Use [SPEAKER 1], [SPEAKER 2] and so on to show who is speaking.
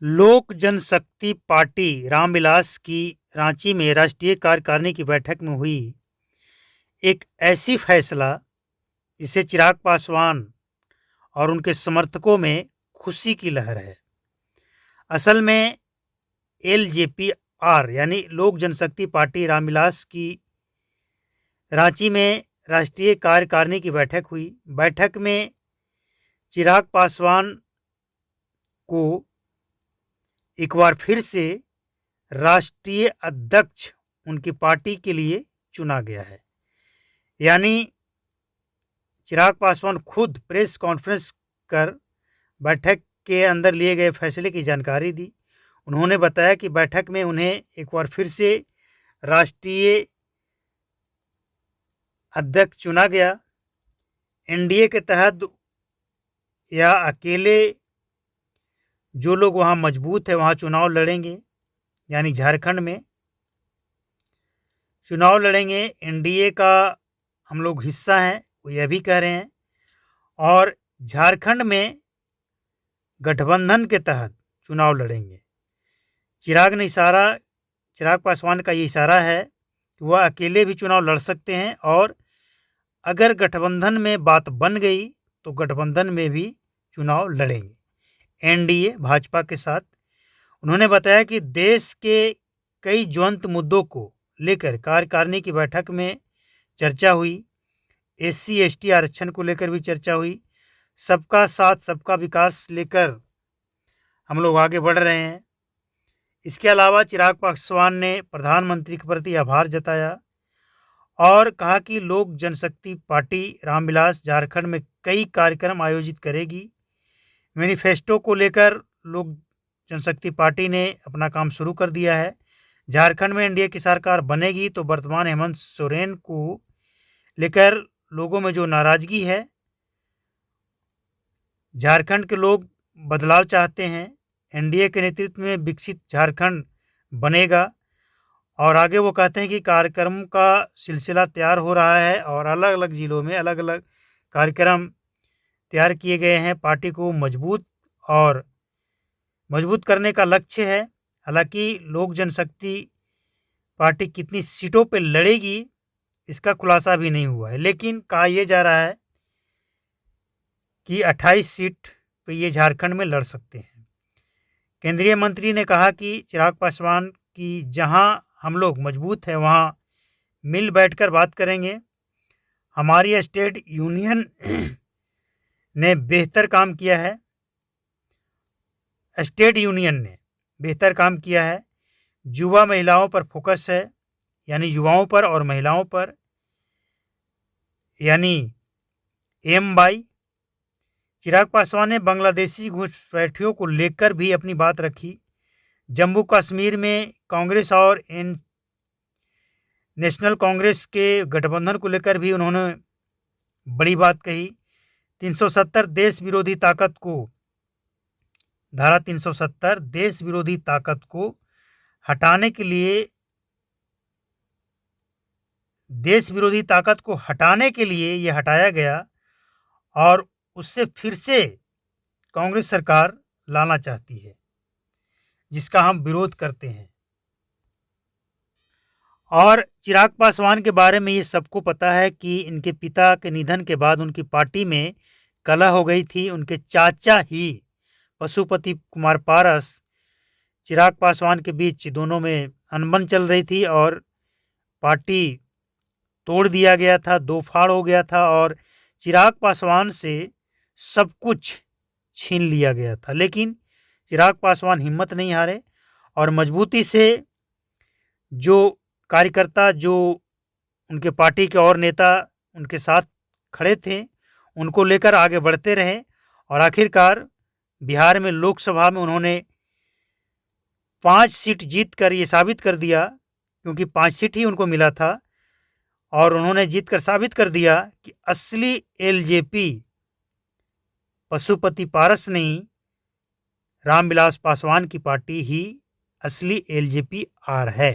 [SPEAKER 1] लोक जनशक्ति पार्टी रामविलास की रांची में राष्ट्रीय कार्यकारिणी की बैठक में हुई एक ऐसी फैसला जिससे चिराग पासवान और उनके समर्थकों में खुशी की लहर है। असल में एलजेपीआर यानी लोक जनशक्ति पार्टी रामविलास की रांची में राष्ट्रीय कार्यकारिणी की बैठक हुई। बैठक में चिराग पासवान को एक बार फिर से राष्ट्रीय अध्यक्ष उनकी पार्टी के लिए चुना गया है। यानी चिराग पासवान खुद प्रेस कॉन्फ्रेंस कर बैठक के अंदर लिए गए फैसले की जानकारी दी। उन्होंने बताया कि बैठक में उन्हें एक बार फिर से राष्ट्रीय अध्यक्ष चुना गया। एनडीए के तहत या अकेले जो लोग वहाँ मजबूत है वहाँ चुनाव लड़ेंगे, यानी झारखंड में चुनाव लड़ेंगे। एनडीए का हम लोग हिस्सा हैं, वो यह भी कह रहे हैं। और झारखंड में गठबंधन के तहत चुनाव लड़ेंगे। चिराग पासवान का ये इशारा है कि वह अकेले भी चुनाव लड़ सकते हैं और अगर गठबंधन में बात बन गई तो गठबंधन में भी चुनाव लड़ेंगे एनडीए भाजपा के साथ। उन्होंने बताया कि देश के कई ज्वलंत मुद्दों को लेकर कार्यकारिणी की बैठक में चर्चा हुई। एससी एसटी आरक्षण को लेकर भी चर्चा हुई। सबका साथ सबका विकास लेकर हम लोग आगे बढ़ रहे हैं। इसके अलावा चिराग पासवान ने प्रधानमंत्री के प्रति आभार जताया और कहा कि लोक जनशक्ति पार्टी रामविलास झारखंड में कई कार्यक्रम आयोजित करेगी। मैनिफेस्टो को लेकर लोक जनशक्ति पार्टी ने अपना काम शुरू कर दिया है। झारखंड में एनडीए की सरकार बनेगी तो वर्तमान हेमंत सोरेन को लेकर लोगों में जो नाराजगी है, झारखंड के लोग बदलाव चाहते हैं। एनडीए के नेतृत्व में विकसित झारखंड बनेगा। और आगे वो कहते हैं कि कार्यक्रम का सिलसिला तैयार हो रहा है और अलग अलग ज़िलों में अलग अलग कार्यक्रम तैयार किए गए हैं। पार्टी को मजबूत करने का लक्ष्य है। हालांकि लोक जनशक्ति पार्टी कितनी सीटों पर लड़ेगी इसका खुलासा भी नहीं हुआ है, लेकिन कहा यह जा रहा है कि 28 सीट पे ये झारखंड में लड़ सकते हैं। केंद्रीय मंत्री ने कहा कि चिराग पासवान की जहां हम लोग मजबूत हैं वहां मिल बैठकर बात करेंगे। हमारी स्टेट यूनियन ने बेहतर काम किया है। स्टेट यूनियन ने बेहतर काम किया है। युवा महिलाओं पर फोकस है, यानी युवाओं पर और महिलाओं पर, यानी एम-22। चिराग पासवान ने बांग्लादेशी घुसपैठियों को लेकर भी अपनी बात रखी। जम्मू कश्मीर में कांग्रेस और नेशनल कांग्रेस के गठबंधन को लेकर भी उन्होंने बड़ी बात कही। 370 देश विरोधी ताकत को, धारा 370 देश विरोधी ताकत को हटाने के लिए ये हटाया गया और उससे फिर से कांग्रेस सरकार लाना चाहती है, जिसका हम विरोध करते हैं। और चिराग पासवान के बारे में ये सबको पता है कि इनके पिता के निधन के बाद उनकी पार्टी में कलह हो गई थी। उनके चाचा ही पशुपति कुमार पारस चिराग पासवान के बीच दोनों में अनबन चल रही थी और पार्टी तोड़ दिया गया था, दो फाड़ हो गया था और चिराग पासवान से सब कुछ छीन लिया गया था। लेकिन चिराग पासवान हिम्मत नहीं हारे और मजबूती से जो कार्यकर्ता, जो उनके पार्टी के और नेता उनके साथ खड़े थे, उनको लेकर आगे बढ़ते रहे और आखिरकार बिहार में लोकसभा में उन्होंने 5 सीट जीतकर ये साबित कर दिया, क्योंकि 5 सीट ही उनको मिला था, और उन्होंने जीतकर साबित कर दिया कि असली एलजेपी पशुपति पारस नहीं, रामविलास पासवान की पार्टी ही असली एलजेपीआर है।